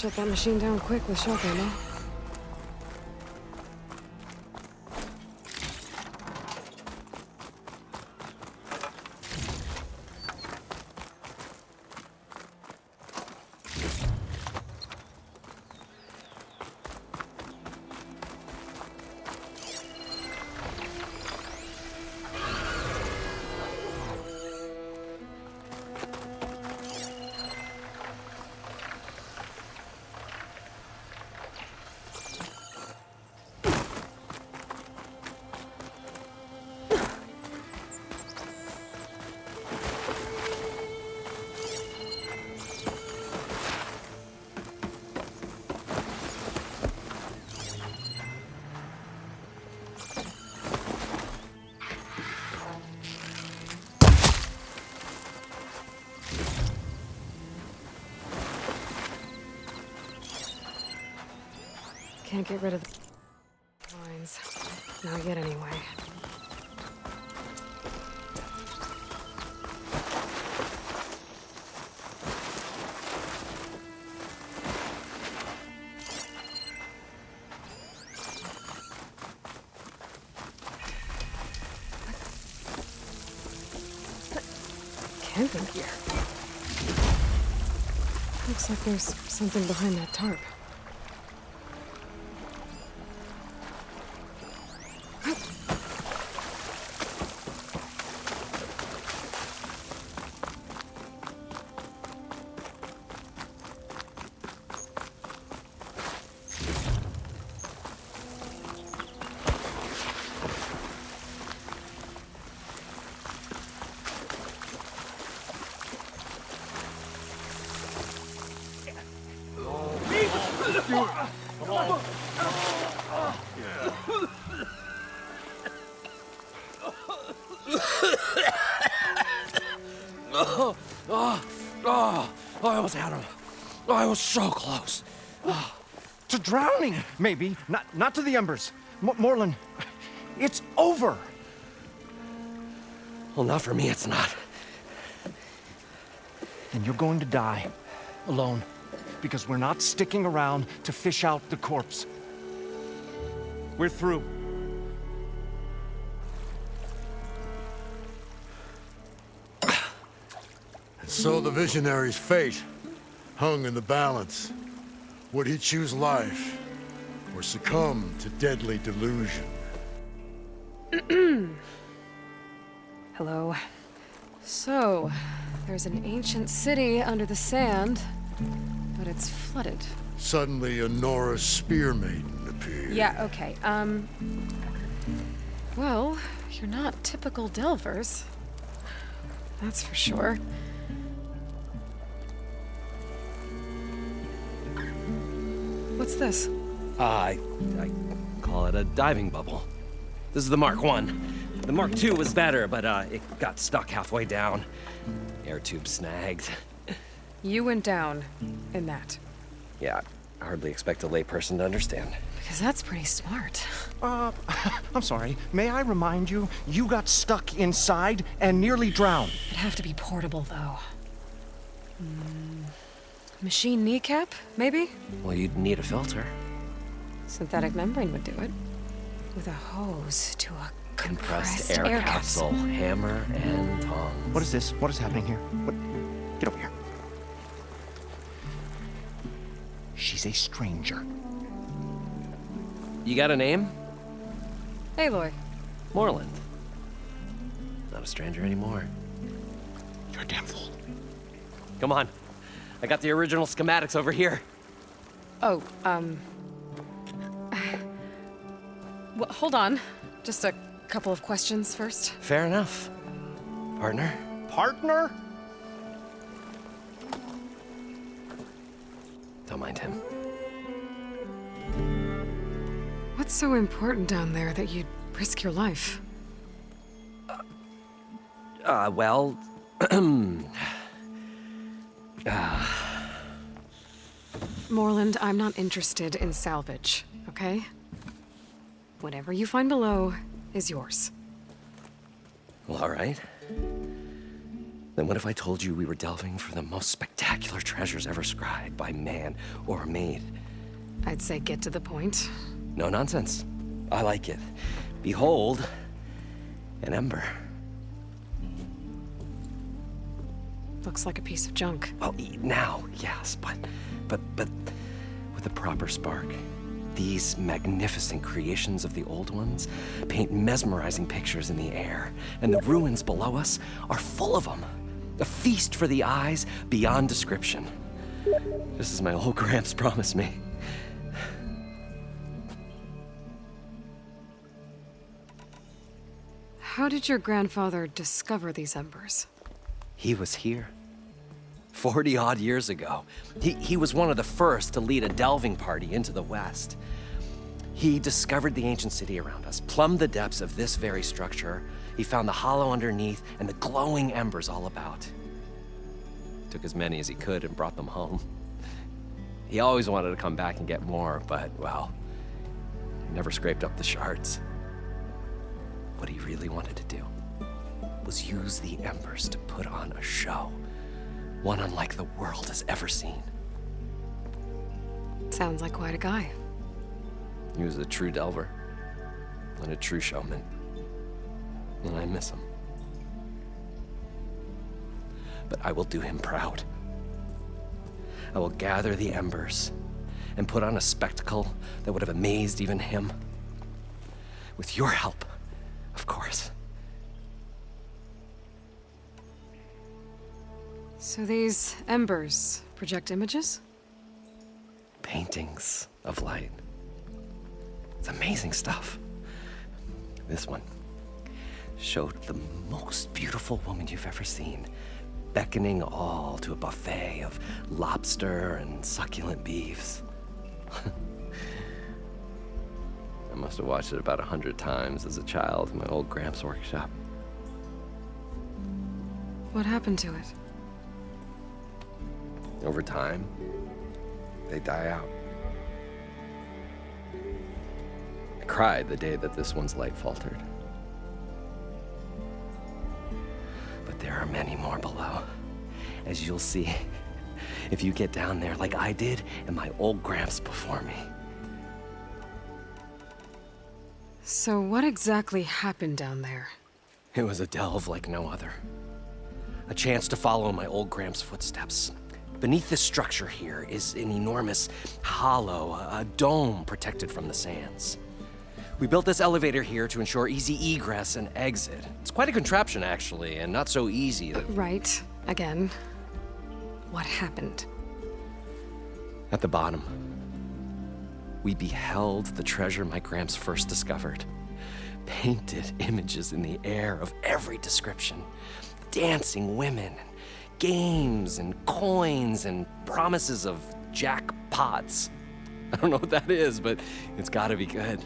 Shut that machine down quick with shock ammo. Can't get rid of the lines. Not yet, anyway. Camping gear. Looks like there's something behind that tarp. I almost had him. I was so close. To drowning, maybe. Not to the embers. Moreland, it's over. Well, not for me, it's not. And you're going to die. Alone. Because we're not sticking around to fish out the corpse. We're through. So the visionary's fate hung in the balance. Would he choose life or succumb to deadly delusion? Hello. So, there's an ancient city under the sand, but it's flooded. Suddenly, a Norse spear maiden appeared. Yeah, okay. Well, you're not typical Delvers. That's for sure. What's this? I call it a diving bubble. This is the Mark I. The Mark II was better, but it got stuck halfway down. Air tube snagged. You went down in that. Yeah, I hardly expect a layperson to understand. Because that's pretty smart. I'm sorry. May I remind you, you got stuck inside and nearly drowned. It'd have to be portable, though. Machine kneecap, maybe? Well, you'd need a filter. Synthetic membrane would do it. With a hose to a compressed air capsule. Hammer and tongs. What is this? What is happening here? What? Get over here. She's a stranger. You got a name? Aloy. Moreland. Not a stranger anymore. You're a damn fool. Come on. I got the original schematics over here. Oh, well, hold on. Just a couple of questions first. Fair enough. Partner? Partner? Don't mind him. What's so important down there that you'd risk your life? Well... Moreland, I'm not interested in salvage, okay? Whatever you find below is yours. Well, all right. Then what if I told you we were delving for the most spectacular treasures ever scribed by man or maid? I'd say get to the point. No nonsense. I like it. Behold, an ember. Looks like a piece of junk. Well, now, yes, but with a proper spark. These magnificent creations of the old ones paint mesmerizing pictures in the air, and the ruins below us are full of them. A feast for the eyes beyond description. Just as my old Gramps promised me. How did your grandfather discover these embers? He was here. 40-odd years ago. He was one of the first to lead a delving party into the West. He discovered the ancient city around us, plumbed the depths of this very structure. He found the hollow underneath and the glowing embers all about. Took as many as he could and brought them home. He always wanted to come back and get more, but, well, he never scraped up the shards. What he really wanted to do was use the embers to put on a show. One unlike the world has ever seen. Sounds like quite a guy. He was a true delver and a true showman. And I miss him. But I will do him proud. I will gather the embers and put on a spectacle that would have amazed even him. With your help, of course. So these embers project images? Paintings of light. It's amazing stuff. This one showed the most beautiful woman you've ever seen, beckoning all to a buffet of lobster and succulent beefs. I must have watched it about 100 times as a child in my old Gramps' workshop. What happened to it? Over time, they die out. I cried the day that this one's light faltered. But there are many more below, as you'll see if you get down there like I did and my old Gramps before me. So what exactly happened down there? It was a delve like no other. A chance to follow my old Gramps' footsteps. Beneath this structure here is an enormous hollow, a dome protected from the sands. We built this elevator here to ensure easy egress and exit. It's quite a contraption, actually, and not so easy that... Right. Again. What happened? At the bottom, we beheld the treasure my Gramps first discovered. Painted images in the air of every description. Dancing women, games and coins and promises of jackpots. I don't know what that is, but it's gotta be good.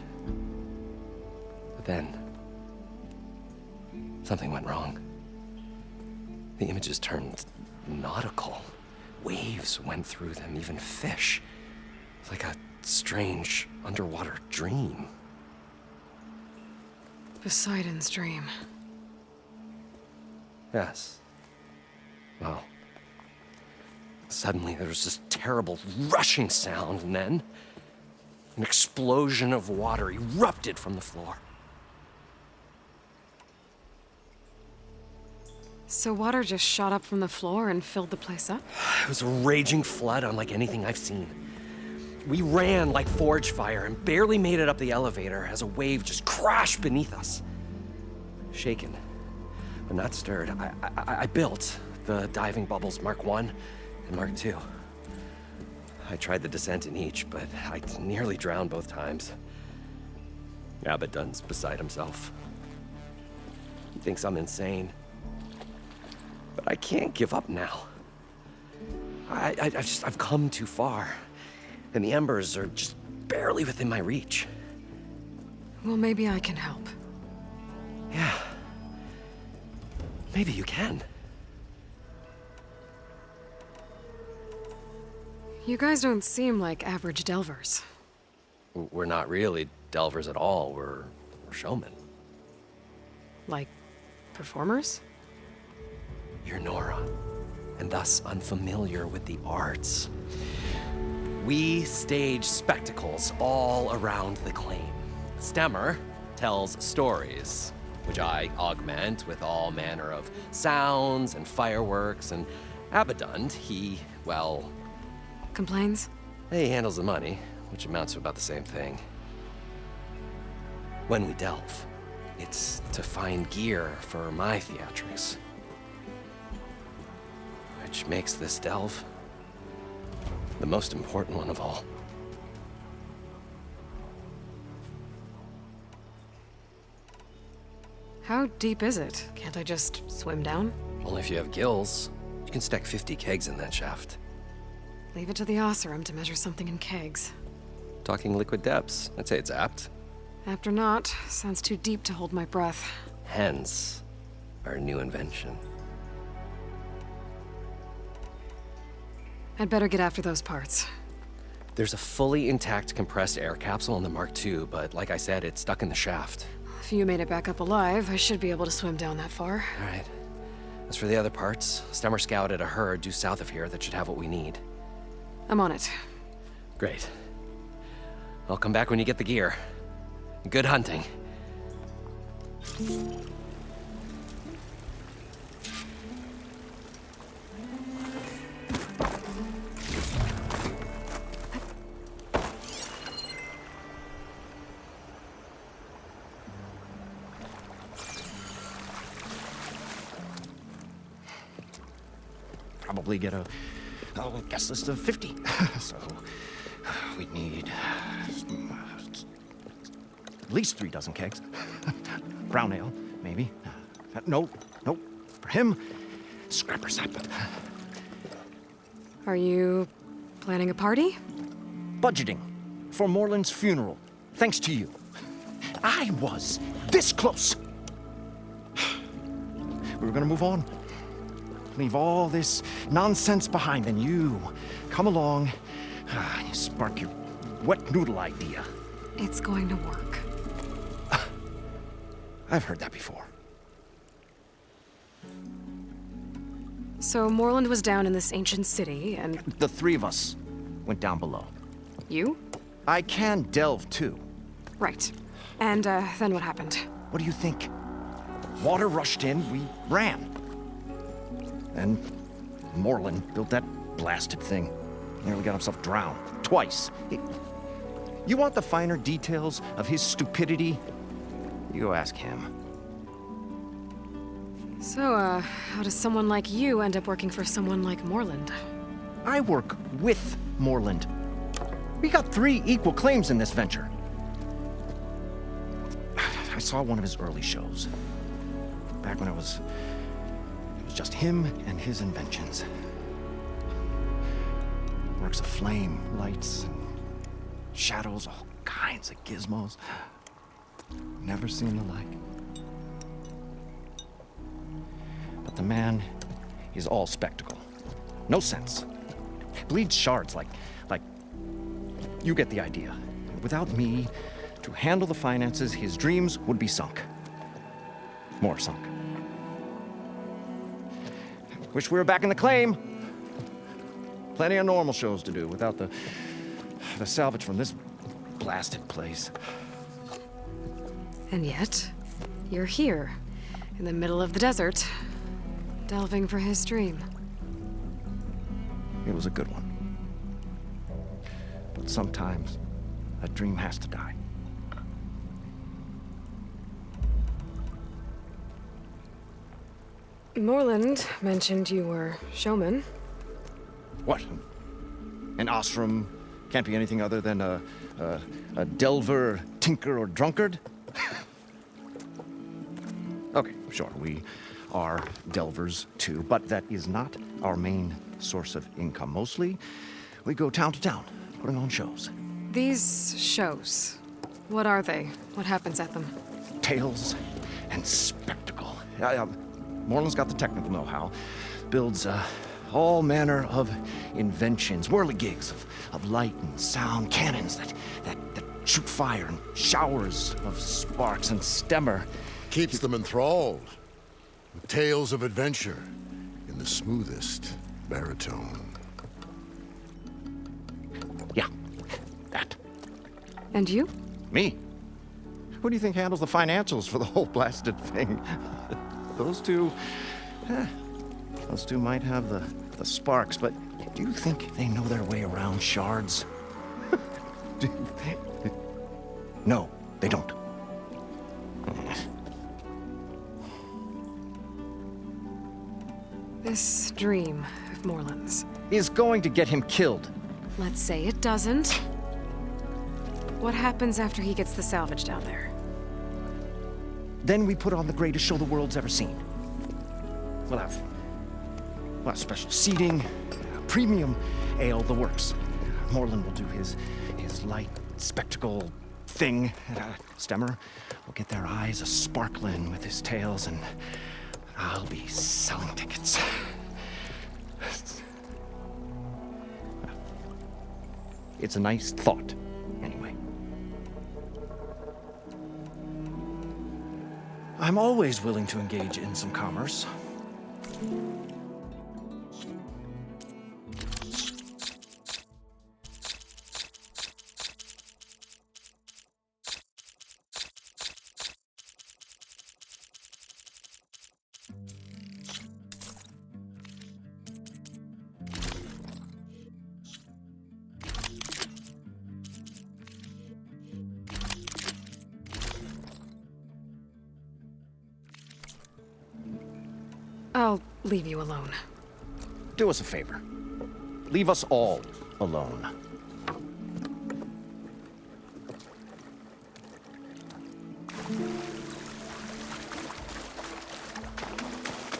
But then, something went wrong. The images turned nautical. Waves went through them, even fish. It's like a strange underwater dream. Poseidon's dream. Yes. Well, suddenly there was this terrible rushing sound, and then an explosion of water erupted from the floor. So water just shot up from the floor and filled the place up? It was a raging flood unlike anything I've seen. We ran like forge fire and barely made it up the elevator as a wave just crashed beneath us. Shaken, but not stirred, I built the diving bubbles Mark I and Mark II. I tried the descent in each, but I nearly drowned both times. Abbott Dunn's beside himself. He thinks I'm insane. But I can't give up now. I've come too far. And the embers are just barely within my reach. Well, maybe I can help. Yeah. Maybe you can. You guys don't seem like average delvers. We're not really delvers at all. We're showmen. Like, performers? You're Nora, and thus unfamiliar with the arts. We stage spectacles all around the claim. Stemmer tells stories, which I augment with all manner of sounds and fireworks, and Abaddon, well, Complains? he handles the money, which amounts to about the same thing. When we delve, it's to find gear for my theatrics. Which makes this delve the most important one of all. How deep is it? Can't I just swim down? Only if you have gills. You can stack 50 kegs in that shaft. Leave it to the Osseram to measure something in kegs. Talking liquid depths, I'd say it's apt. Apt or not, sounds too deep to hold my breath. Hence, our new invention. I'd better get after those parts. There's a fully intact compressed air capsule in the Mark II, but like I said, it's stuck in the shaft. If you made it back up alive, I should be able to swim down that far. All right. As for the other parts, Stemmer scouted a herd due south of here that should have what we need. I'm on it. Great. I'll come back when you get the gear. Good hunting. Probably get a guest list of 50. So we'd need at least 3 dozen kegs. Brown ale, maybe. No. For him, scrapper sap. Are you planning a party? Budgeting for Moreland's funeral, thanks to you. I was this close. We were gonna move on. Leave all this nonsense behind, and you come along, you spark your wet noodle idea. It's going to work. I've heard that before. So Moreland was down in this ancient city, and The 3 of us went down below. you? I can delve too. Right. And then what happened? What do you think? Water rushed in, we ran. And Moreland built that blasted thing. Nearly got himself drowned. Twice. You want the finer details of his stupidity? You go ask him. So, how does someone like you end up working for someone like Moreland? I work with Moreland. We got 3 equal claims in this venture. I saw one of his early shows. Back when it was just him and his inventions. Works of flame, lights, and shadows, all kinds of gizmos. Never seen the like. But the man is all spectacle. No sense. Bleeds shards like you get the idea. Without me to handle the finances, his dreams would be sunk. More sunk. Wish we were back in the claim. Plenty of normal shows to do without the salvage from this blasted place. And yet, you're here, in the middle of the desert, delving for his dream. It was a good one. But sometimes a dream has to die. Moreland mentioned you were showman. What? An ostrom can't be anything other than a delver, tinker, or drunkard? Okay, sure, we are delvers too, but that is not our main source of income. Mostly, we go town to town, putting on shows. These shows, what are they? What happens at them? Tales and spectacle. Moreland's got the technical know-how. Builds all manner of inventions, whirligigs of light and sound, cannons that shoot fire and showers of sparks, and Stemmer Keeps them enthralled with tales of adventure the smoothest baritone. Yeah, that. And you? Me? Who do you think handles the financials for the whole blasted thing? Those two... those two might have the sparks, but do you think they know their way around shards? No, they don't. This dream of Moreland's. Is going to get him killed. Let's say it doesn't. What happens after he gets the salvage down there? Then we put on the greatest show the world's ever seen. We'll have special seating, premium ale, the works. Moreland will do his light spectacle thing, and Stemmer will get their eyes a-sparkling with his tales, and I'll be selling tickets. It's a nice thought, anyway. I'm always willing to engage in some commerce. I'll leave you alone. Do us a favor. Leave us all alone.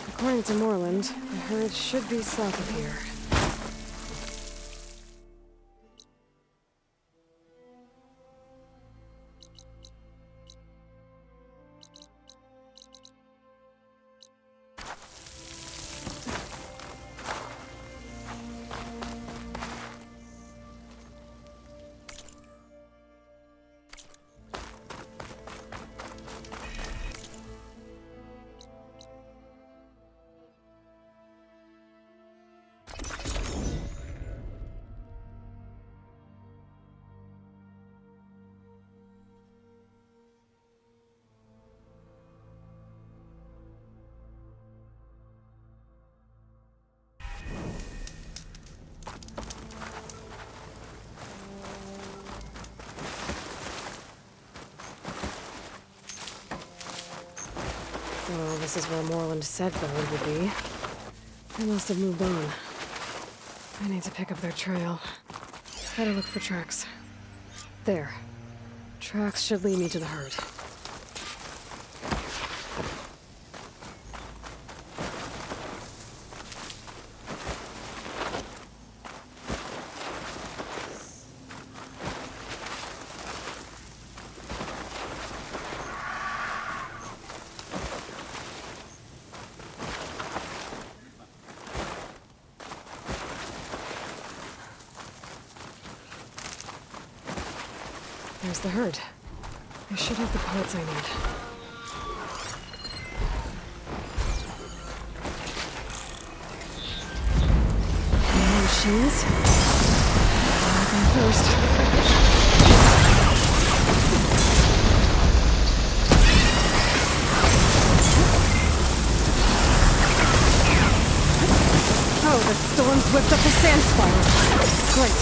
According to Moreland, the herd should be south of here. Well, this is where Moreland said the road would be. They must have moved on. I need to pick up their trail. Gotta look for tracks. There. Tracks should lead me to the herd. There's the herd. I should have the parts I need. Any machines? I'll go first. Oh, the storm's whipped up a sand spiral. Great.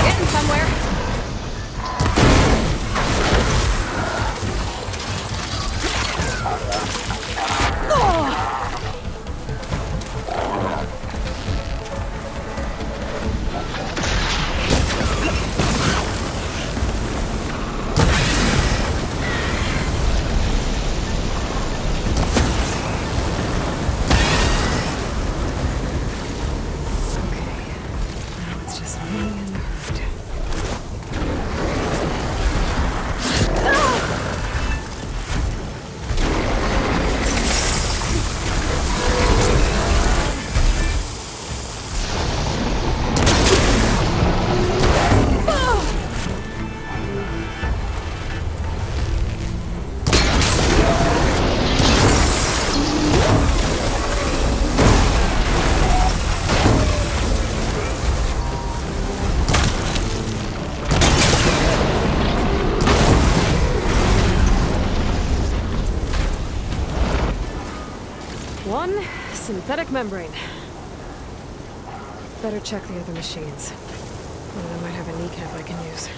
Getting somewhere. Synthetic membrane. Better check the other machines. One of them might have a kneecap I can use.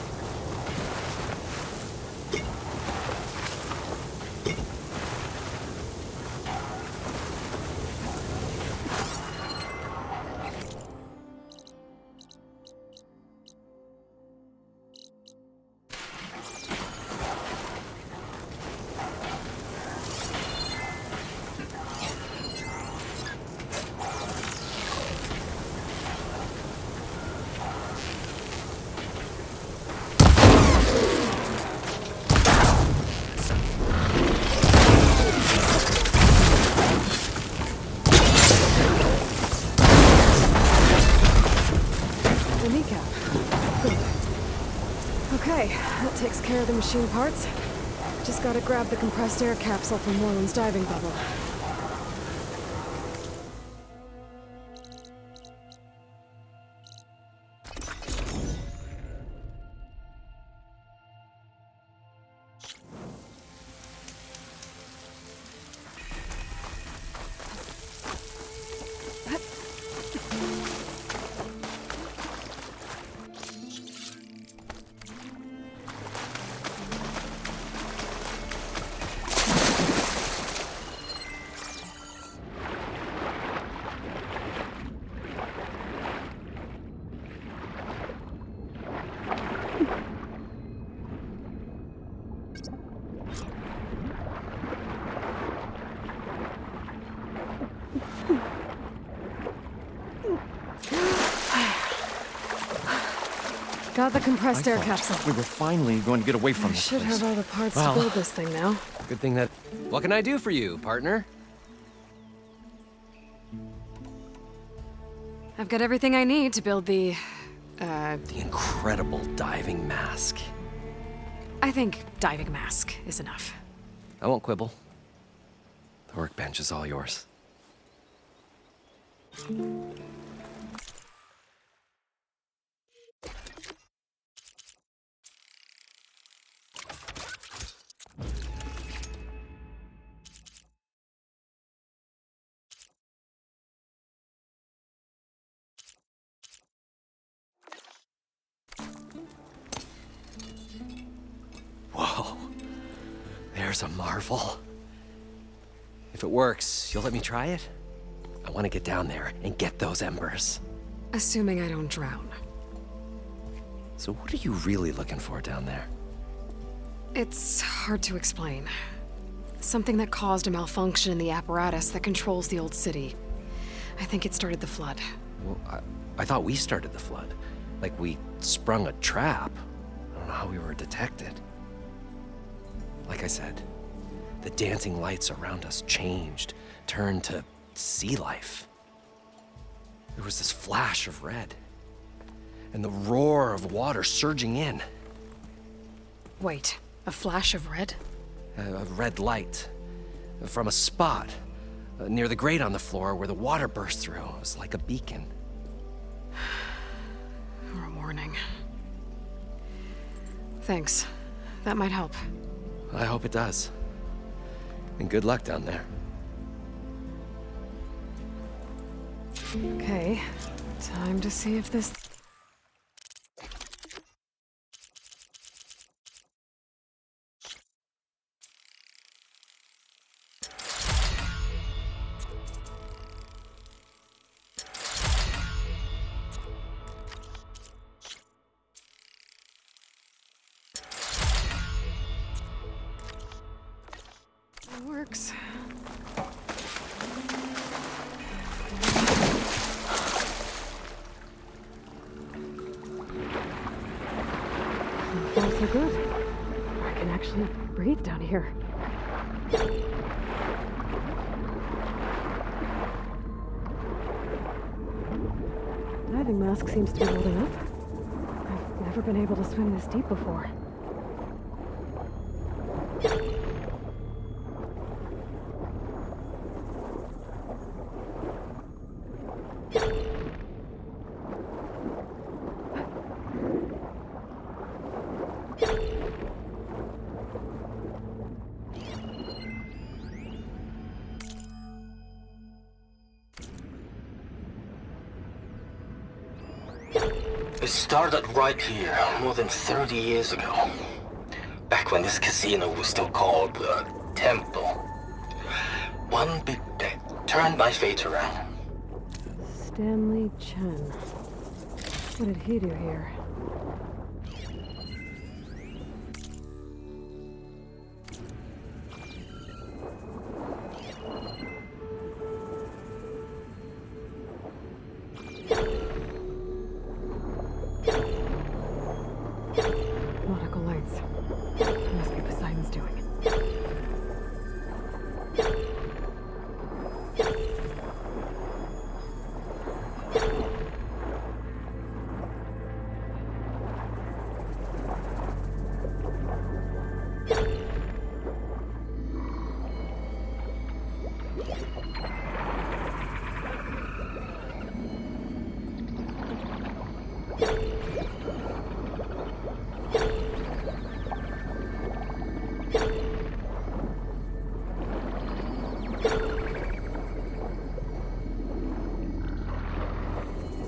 The kneecap. Good. Okay, that takes care of the machine parts. Just gotta grab the compressed air capsule from Moreland's diving bubble. Got the compressed air capsule. We were finally going to get away from I this should place. have all the parts Well. to build this thing now. Good thing that. What can I do for you, partner? I've got everything I need to build the... The incredible diving mask. I think diving mask is enough. I won't quibble. The workbench is all yours. Whoa. There's a marvel. If it works, you'll let me try it? I want to get down there and get those embers. Assuming I don't drown. So what are you really looking for down there? It's hard to explain. Something that caused a malfunction in the apparatus that controls the old city. I think it started the flood. Well, I thought we started the flood. Like we sprung a trap. I don't know how we were detected. Like I said, the dancing lights around us changed, turned to sea life. There was this flash of red, and the roar of water surging in. Wait, a flash of red? A red light from a spot near the grate on the floor where the water burst through. It was like a beacon. Or a warning. Thanks. That might help. I hope it does. And good luck down there. Okay, time to see if this... works. Far so good. I can actually breathe down here. Diving mask seems to be holding up. I've never been able to swim this deep before. It started right here, more than 30 years ago. Back when this casino was still called the Temple. One big bet turned my fate around. Stanley Chen. What did he do here? Nautical lights. That must be Poseidon's doing.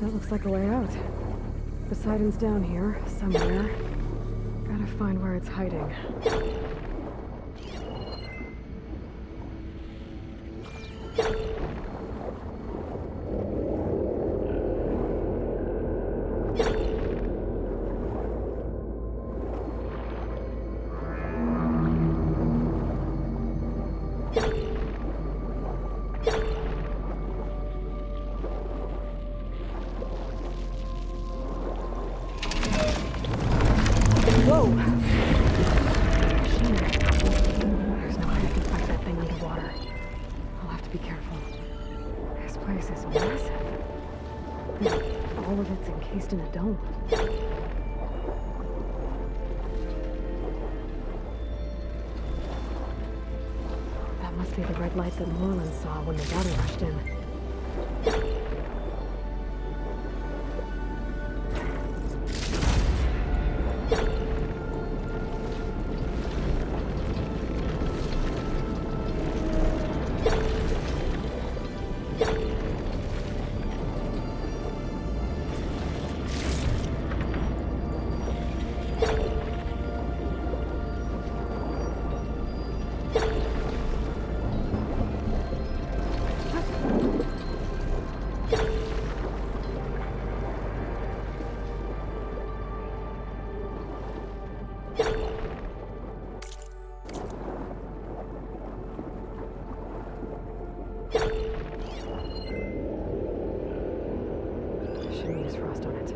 That looks like a way out. Poseidon's down here, somewhere. Gotta find where it's hiding. Whoa! Shit. There's no way I can fight that thing underwater. I'll have to be careful. This place is massive. All of it's encased in a dome. That must be the red light that Moreland saw when the water rushed in. Shouldn't use frost on it.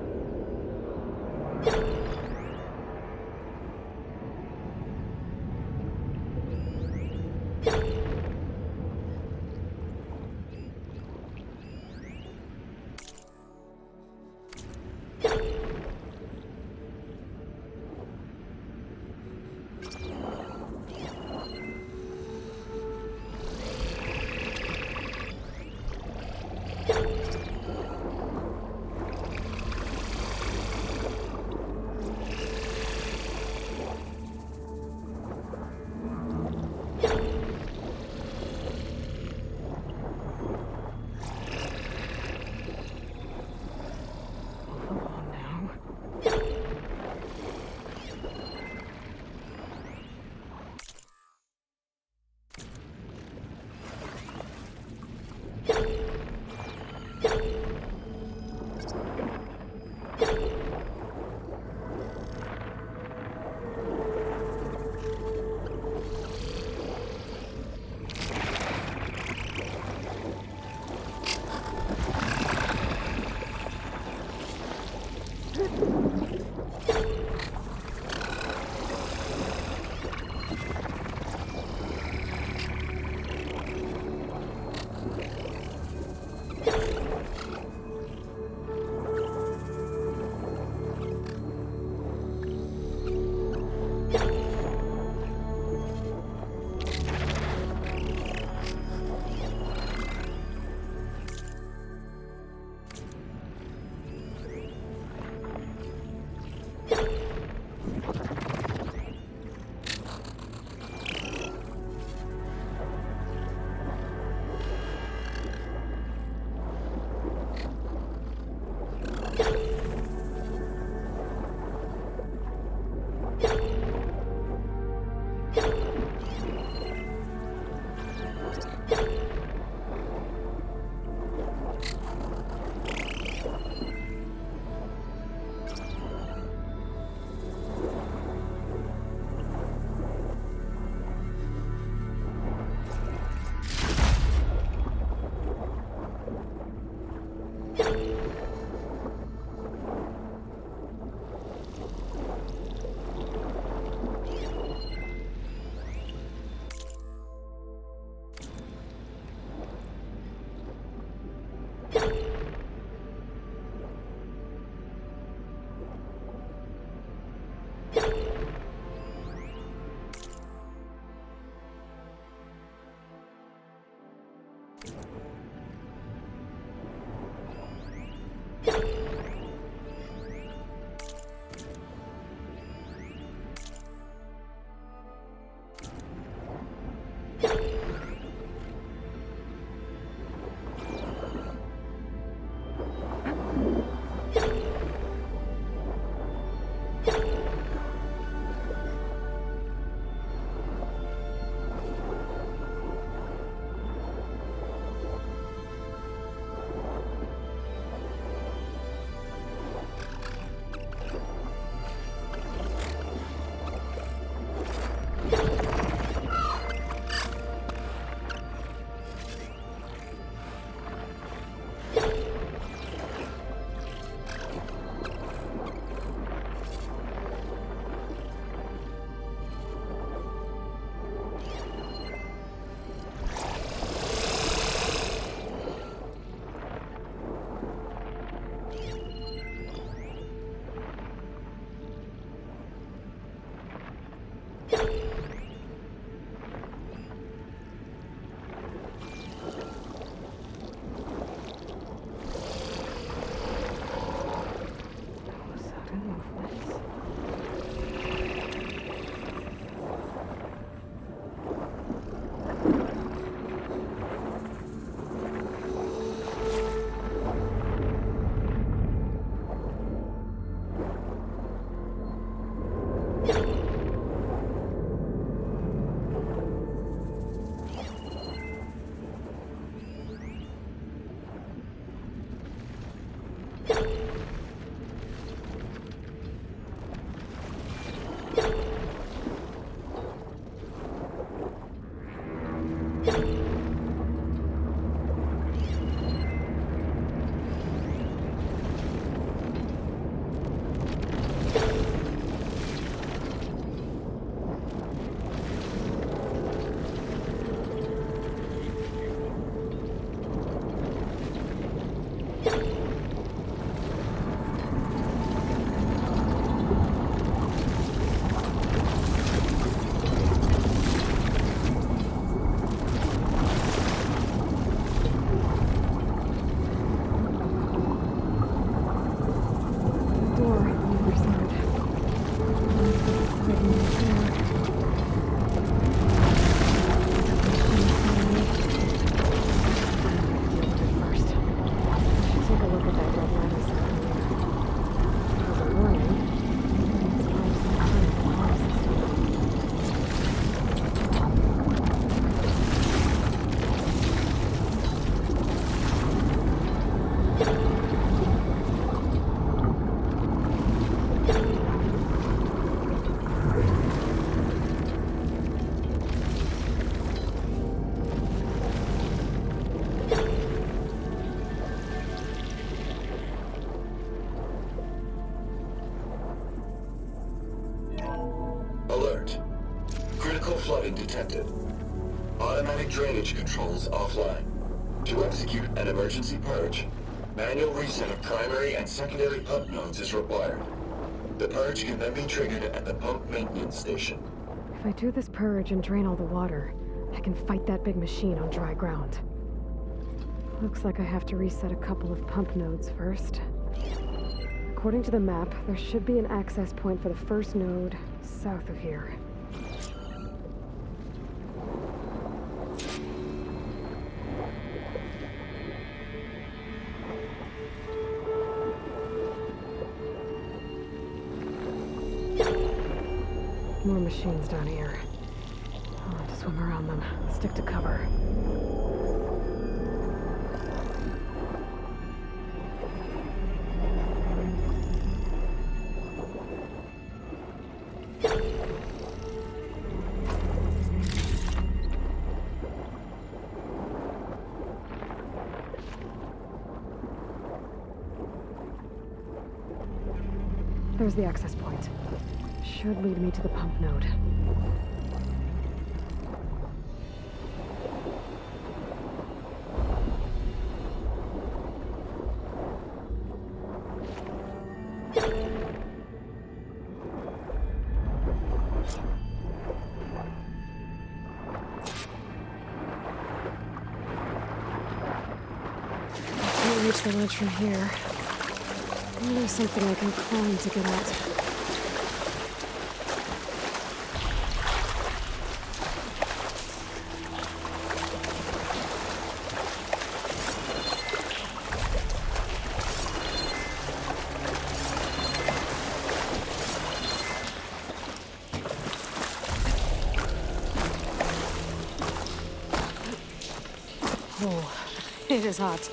Alert. Critical flooding detected. Automatic drainage controls offline. To execute an emergency purge, manual reset of primary and secondary pump nodes is required. The purge can then be triggered at the pump maintenance station. If I do this purge and drain all the water, I can fight that big machine on dry ground. Looks like I have to reset a couple of pump nodes first. According to the map, there should be an access point for the first node south of here. More machines down here. I'll have to swim around them. Stick to cover. There's the access point. Should lead me to the pump node. reach the ledge from here. Maybe there's something I can climb to get out. Oh, it is hot.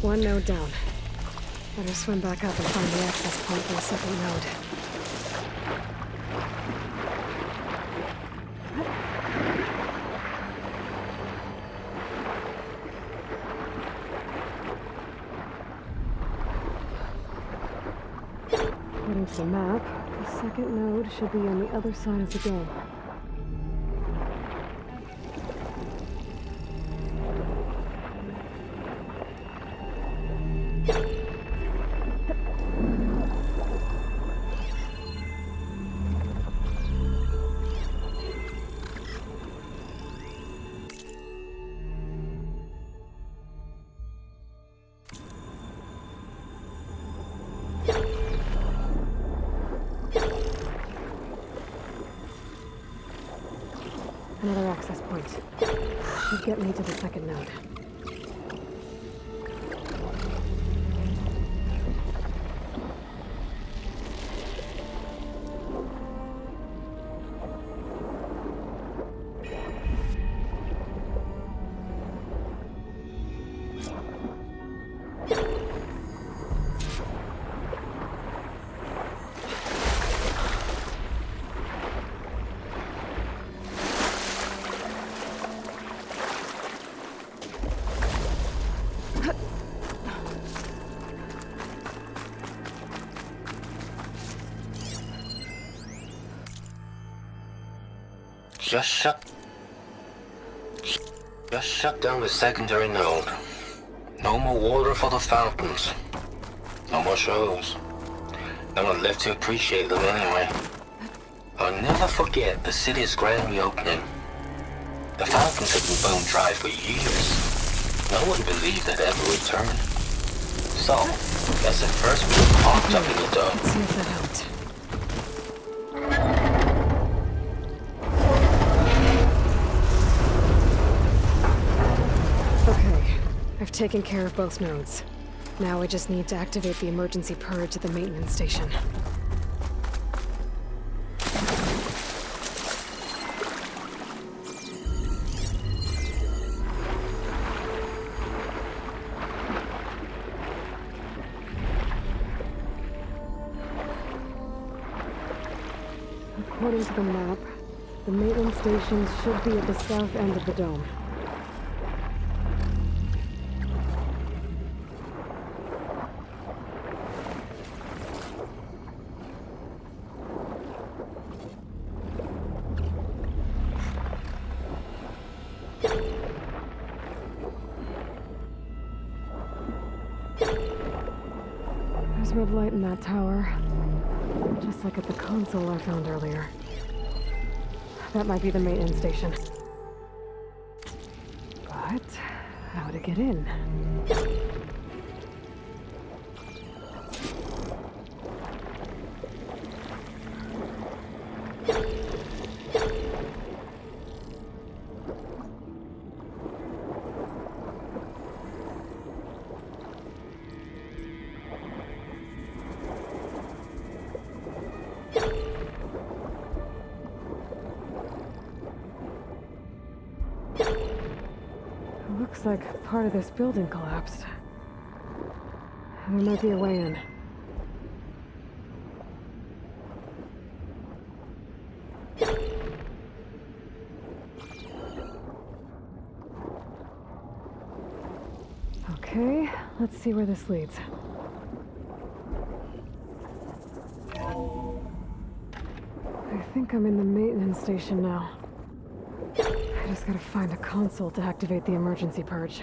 One node down. Better swim back up and find the access point for the second node. According to the map, the second node should be on the other side of the dome. Another access point. Should get me to the second node. Just shut down the secondary node. No more water for the fountains. No more shows. No one left to appreciate them anyway. I'll never forget the city's grand reopening. The fountains had been bone dry for years. No one believed they'd ever return. So, as the first we popped up in the dome. Let's see if that helped. I've taken care of both nodes. Now I just need to activate the emergency purge at the maintenance station. According to the map, the maintenance stations should be at the south end of the dome. There's red light in that tower, just like at the console I found earlier. That might be the maintenance station. But how to get in? Looks like part of this building collapsed. There might be a way in. Okay, let's see where this leads. I think I'm in the maintenance station now. I just gotta find a console to activate the emergency purge.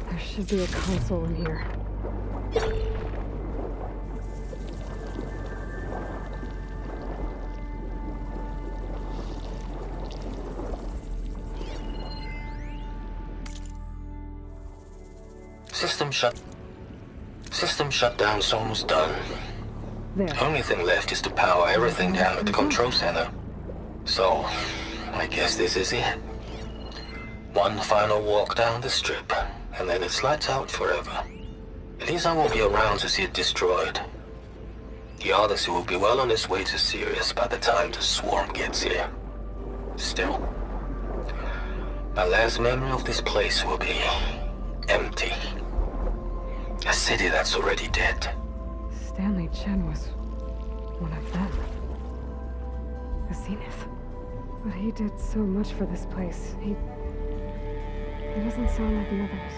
There should be a console in here. System shutdown's almost done. There. Only thing left is to power everything down at the control center. So, I guess this is it. One final walk down the strip, and then it's lights out forever. At least I won't be around to see it destroyed. The Odyssey will be well on its way to Sirius by the time the swarm gets here. Still, my last memory of this place will be empty. A city that's already dead. Stanley Chen was one of them. The Zenith. But he did so much for this place. He doesn't sound like the others.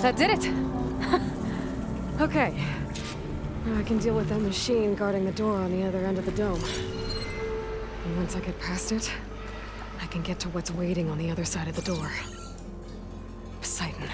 That did it! Okay. Now I can deal with that machine guarding the door on the other end of the dome. And once I get past it, I can get to what's waiting on the other side of the door. Poseidon.